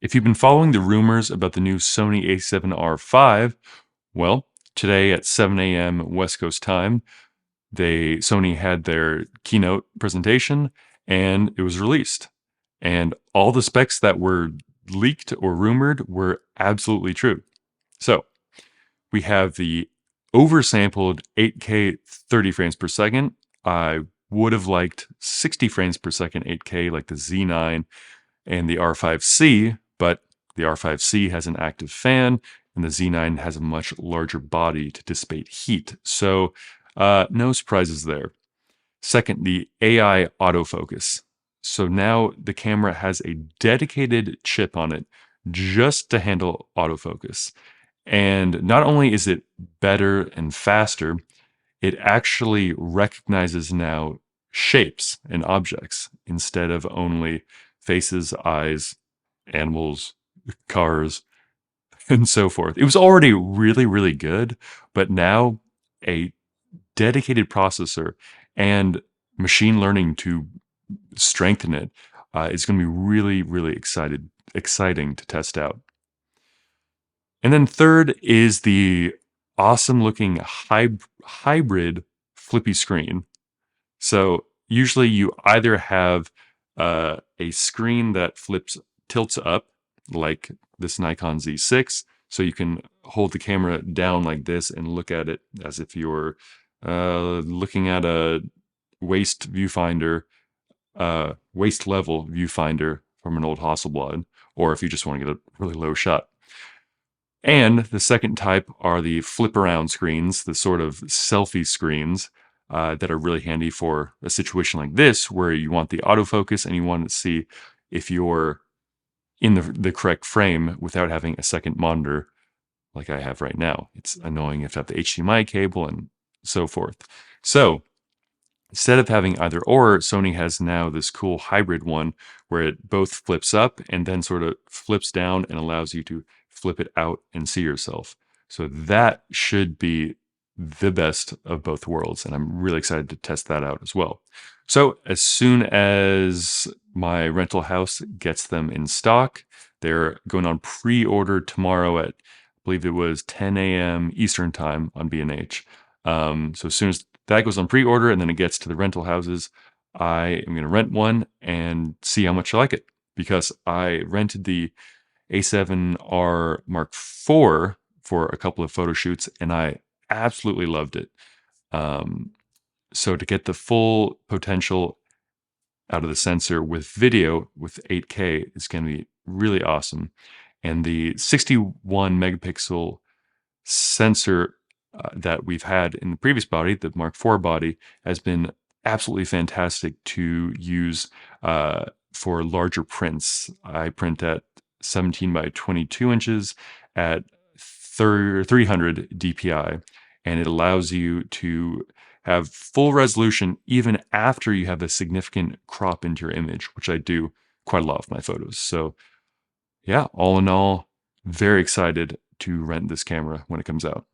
If you've been following the rumors about the new Sony A7R V, well, today at 7 a.m. West Coast time, Sony had their keynote presentation and it was released. And all the specs that were leaked or rumored were absolutely true. So we have the oversampled 8K 30 frames per second. I would have liked 60 frames per second 8K like the Z9 and the R5C, but the R5C has an active fan and the Z9 has a much larger body to dissipate heat. So no surprises there. Second, the AI autofocus. So now the camera has a dedicated chip on it just to handle autofocus. And not only is it better and faster, it actually recognizes now shapes and objects instead of only faces, eyes, animals, cars, and so forth. It was already really, really good, but now a dedicated processor and machine learning to strengthen it is going to be really, really exciting to test out. And then third is the awesome looking hybrid flippy screen. So usually you either have a screen that tilts up like this Nikon Z6, so you can hold the camera down like this and look at it as if you're looking at a waist viewfinder, waist level viewfinder from an old Hasselblad, or if you just want to get a really low shot. And the second type are the flip around screens, the sort of selfie screens that are really handy for a situation like this, where you want the autofocus and you want to see if you're in the correct frame without having a second monitor like I have right now. It's annoying if you have the HDMI cable and so forth. So instead of having either or, Sony has now this cool hybrid one where it both flips up and then sort of flips down and allows you to flip it out and see yourself. So that should be the best of both worlds. And I'm really excited to test that out as well. So as soon as my rental house gets them in stock, they're going on pre-order tomorrow at, I believe it was 10 a.m. Eastern time on B&H. So as soon as that goes on pre-order and then it gets to the rental houses, I am going to rent one and see how much I like it, because I rented the A7R Mark IV for a couple of photo shoots and I absolutely loved it. So to get the full potential out of the sensor with video with 8K is going to be really awesome. And the 61 megapixel sensor that we've had in the previous body, the Mark IV body, has been absolutely fantastic to use for larger prints. I print at 17 by 22 inches at 300 DPI, and it allows you to have full resolution even after you have a significant crop into your image, which I do quite a lot of my photos. So yeah, all in all, very excited to rent this camera when it comes out.